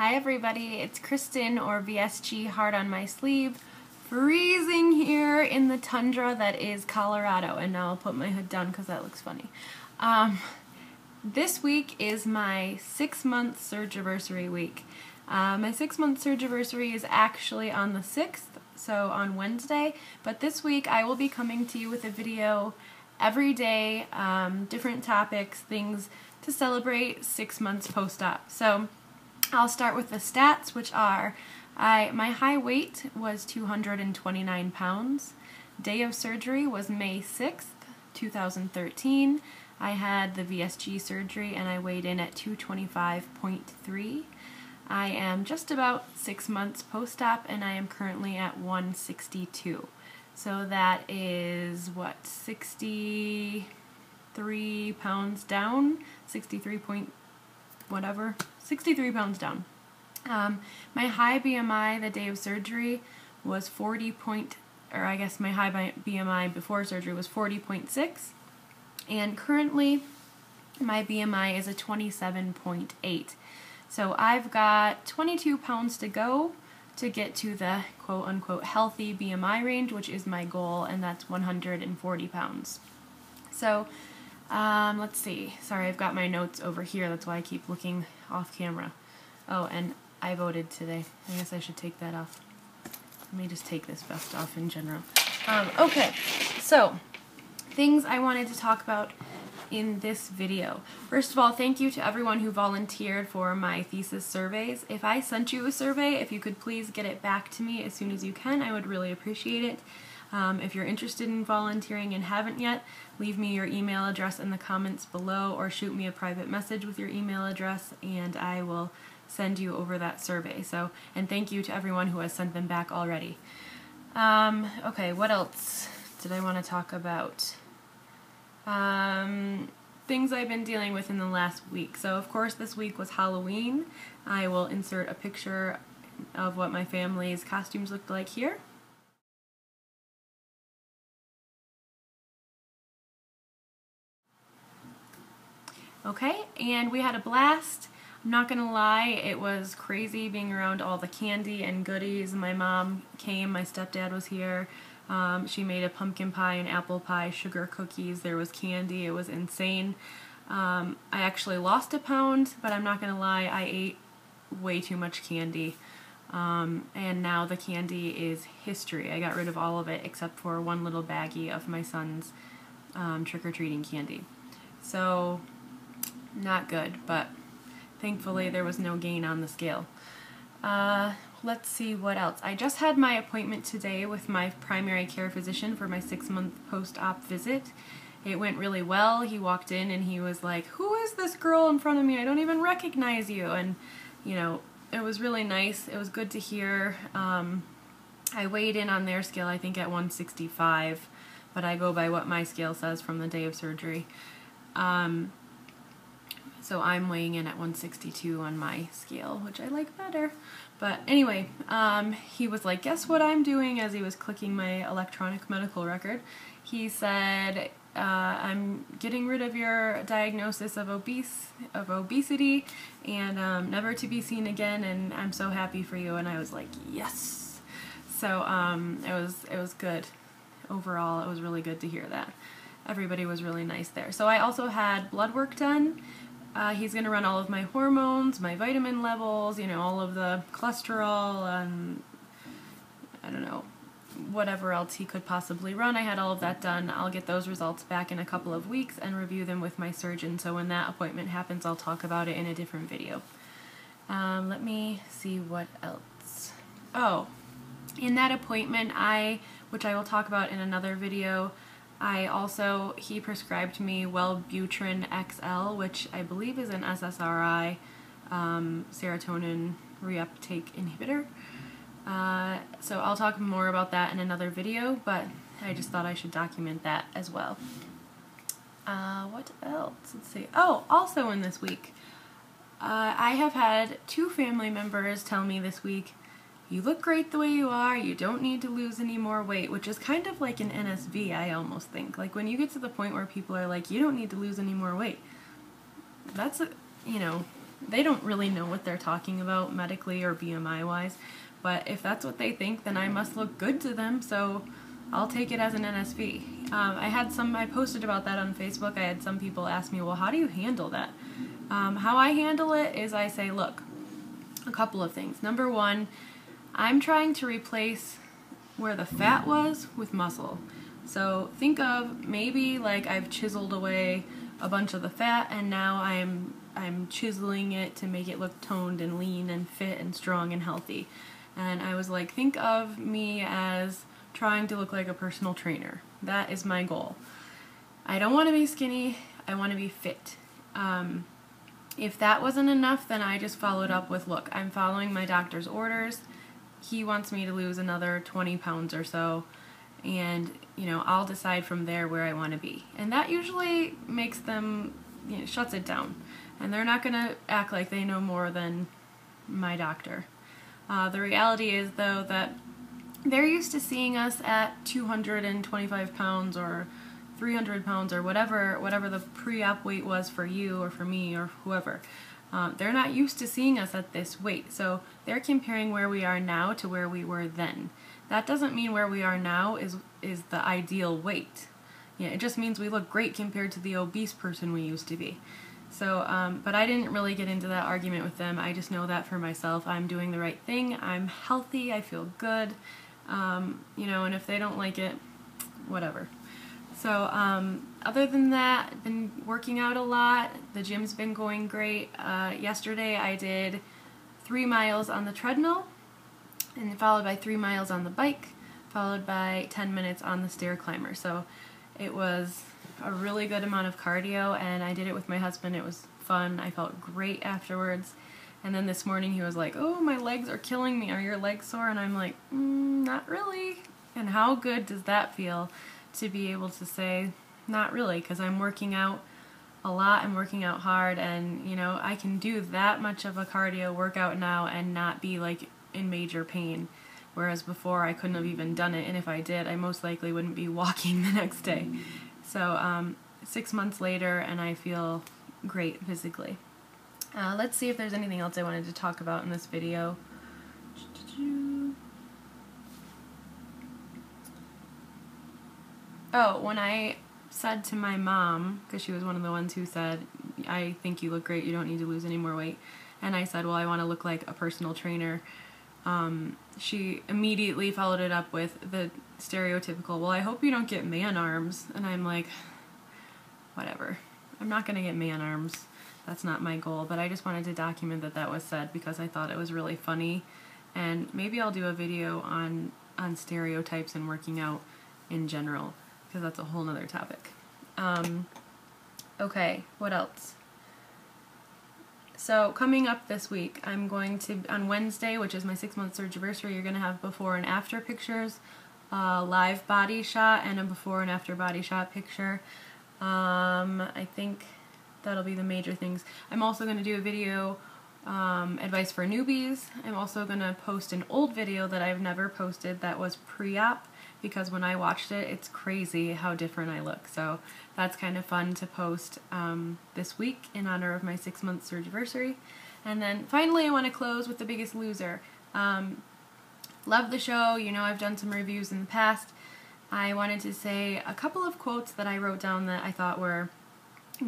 Hi everybody, it's Kristen or VSG Hard on My Sleeve. Freezing here in the tundra that is Colorado, and now I'll put my hood down because that looks funny. This week is my 6-month surgiversary week. My 6-month surgiversary is actually on the 6th, so on Wednesday, but this week I will be coming to you with a video every day, different topics, things to celebrate 6 months post-op. So I'll start with the stats, which are my high weight was 229 pounds. Day of surgery was May 6th, 2013. I had the VSG surgery and I weighed in at 225.3. I am just about 6 months post-op and I am currently at 162. So that is, what, 63 pounds down? 63 point whatever. 63 pounds down. My high BMI the day of surgery was my high BMI before surgery was 40.6, and currently my BMI is a 27.8. So I've got 22 pounds to go to get to the quote-unquote healthy BMI range, which is my goal, and that's 140 pounds. So let's see. Sorry, I've got my notes over here. That's why I keep looking off camera. Oh, and I voted today. I guess I should take that off. Let me just take this vest off in general. Okay, so things I wanted to talk about in this video. First of all, thank you to everyone who volunteered for my thesis surveys. If I sent you a survey, if you could please get it back to me as soon as you can, I would really appreciate it. If you're interested in volunteering and haven't yet, leave me your email address in the comments below or shoot me a private message with your email address and I will send you over that survey. So, and thank you to everyone who has sent them back already. Okay, what else did I want to talk about? Things I've been dealing with in the last week. So of course this week was Halloween. I will insert a picture of what my family's costumes looked like here. Okay, and we had a blast. I'm not gonna lie, it was crazy being around all the candy and goodies. My mom came, my stepdad was here. She made a pumpkin pie and apple pie, sugar cookies, there was candy, it was insane. I actually lost a pound, but I'm not gonna lie, I ate way too much candy. And now the candy is history. I got rid of all of it except for one little baggie of my son's trick-or-treating candy. So, not good, but thankfully there was no gain on the scale. Let's see what else. I just had my appointment today with my primary care physician for my 6-month post-op visit. It went really well. He walked in and he was like, "Who is this girl in front of me? I don't even recognize you." And, you know, it was really nice. It was good to hear. I weighed in on their scale, I think at 165, but I go by what my scale says from the day of surgery. So I'm weighing in at 162 on my scale, which I like better. But anyway, he was like, "Guess what I'm doing?" as he was clicking my electronic medical record. He said, "I'm getting rid of your diagnosis of obesity and never to be seen again, and I'm so happy for you." And I was like, yes. So it was good. Overall, it was really good to hear that. Everybody was really nice there. So I also had blood work done. He's going to run all of my hormones, my vitamin levels, you know, all of the cholesterol, and I don't know, whatever else he could possibly run. I had all of that done. I'll get those results back in a couple of weeks and review them with my surgeon. So when that appointment happens, I'll talk about it in a different video. Let me see what else. Oh, in that appointment, which I will talk about in another video, he prescribed me Wellbutrin XL, which I believe is an SSRI, serotonin reuptake inhibitor. So I'll talk more about that in another video, but I just thought I should document that as well. What else? Let's see. Oh, also in this week, I have had 2 family members tell me this week, "You look great the way you are, you don't need to lose any more weight," which is kind of like an NSV, I almost think. Like when you get to the point where people are like, "You don't need to lose any more weight," that's, you know, they don't really know what they're talking about medically or BMI wise, but if that's what they think, then I must look good to them, so I'll take it as an NSV. I posted about that on Facebook. I had some people ask me, well, how do you handle that? How I handle it is I say, look, a couple of things. Number one, I'm trying to replace where the fat was with muscle. So think of maybe like I've chiseled away a bunch of the fat and now I'm chiseling it to make it look toned and lean and fit and strong and healthy. And I was like, think of me as trying to look like a personal trainer. That is my goal. I don't want to be skinny, I want to be fit. If that wasn't enough, then I just followed up with, look, I'm following my doctor's orders. He wants me to lose another 20 pounds or so, and I'll decide from there where I want to be. And that usually makes them, shuts it down. And they're not going to act like they know more than my doctor. The reality is, though, that they're used to seeing us at 225 pounds or 300 pounds or whatever the pre-op weight was for you or for me or whoever. They're not used to seeing us at this weight, so they're comparing where we are now to where we were then. That doesn't mean where we are now is the ideal weight. It just means we look great compared to the obese person we used to be. So, but I didn't really get into that argument with them. I just know that for myself. I'm doing the right thing. I'm healthy. I feel good. And if they don't like it, whatever. So, other than that, I've been working out a lot. The gym's been going great. Yesterday I did 3 miles on the treadmill, and followed by 3 miles on the bike, followed by 10 minutes on the stair climber. So it was a really good amount of cardio, and I did it with my husband. It was fun. I felt great afterwards. And then this morning he was like, oh, my legs are killing me. Are your legs sore? And I'm like, not really. And how good does that feel to be able to say, not really, because I'm working out a lot, I'm working out hard, and I can do that much of a cardio workout now and not be like in major pain, whereas before I couldn't have even done it, and if I did, I most likely wouldn't be walking the next day. So 6 months later, and I feel great physically. Let's see if there's anything else I wanted to talk about in this video. Oh, when I said to my mom, because she was one of the ones who said, I think you look great, you don't need to lose any more weight, and I said, well, I want to look like a personal trainer, she immediately followed it up with the stereotypical, well, I hope you don't get man arms. And I'm like, whatever. I'm not going to get man arms. That's not my goal, but I just wanted to document that that was said because I thought it was really funny, and maybe I'll do a video on stereotypes and working out in general, because that's a whole nother topic. Okay, what else? So coming up this week, I'm going to, on Wednesday, which is my 6-month surgiversary, you're going to have before and after pictures, a live body shot and a before and after body shot picture. I think that'll be the major things. I'm also going to do a video, advice for newbies. I'm also going to post an old video that I've never posted that was pre-op, because when I watched it, it's crazy how different I look. So that's kind of fun to post this week in honor of my 6-month surgiversary. And then finally, I want to close with The Biggest Loser. Love the show. I've done some reviews in the past. I wanted to say a couple of quotes that I wrote down that I thought were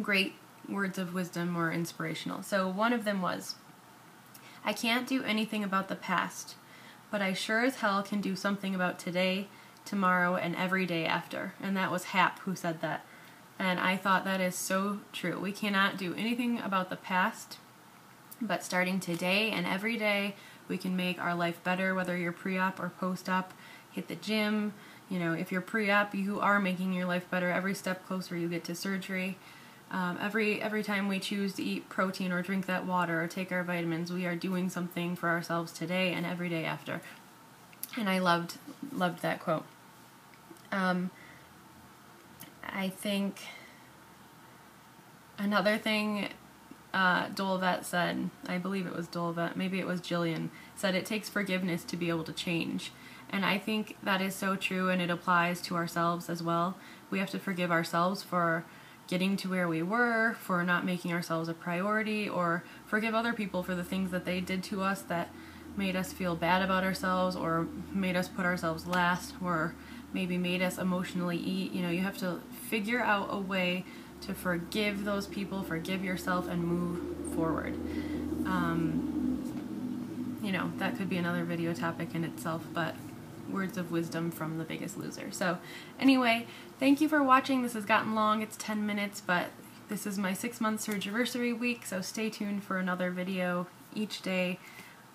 great words of wisdom or inspirational. So one of them was, I can't do anything about the past, but I sure as hell can do something about today, tomorrow, and every day after. And that was Hap who said that. And I thought that is so true. We cannot do anything about the past, but starting today and every day, we can make our life better, whether you're pre-op or post-op. Hit the gym. If you're pre-op, you are making your life better every step closer you get to surgery. Every time we choose to eat protein or drink that water or take our vitamins, we are doing something for ourselves today and every day after. And I loved that quote. I think another thing Dolvet said, I believe it was Dolvet, maybe it was Jillian, said it takes forgiveness to be able to change. And I think that is so true, and it applies to ourselves as well. We have to forgive ourselves for getting to where we were, for not making ourselves a priority, or forgive other people for the things that they did to us that made us feel bad about ourselves, or made us put ourselves last, or maybe made us emotionally eat. You know, you have to figure out a way to forgive those people, forgive yourself, and move forward. You know, that could be another video topic in itself, but words of wisdom from The Biggest Loser. So anyway, thank you for watching. This has gotten long. It's 10 minutes, but this is my 6-month surgiversary week, so stay tuned for another video each day.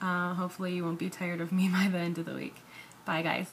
Hopefully you won't be tired of me by the end of the week. Bye, guys.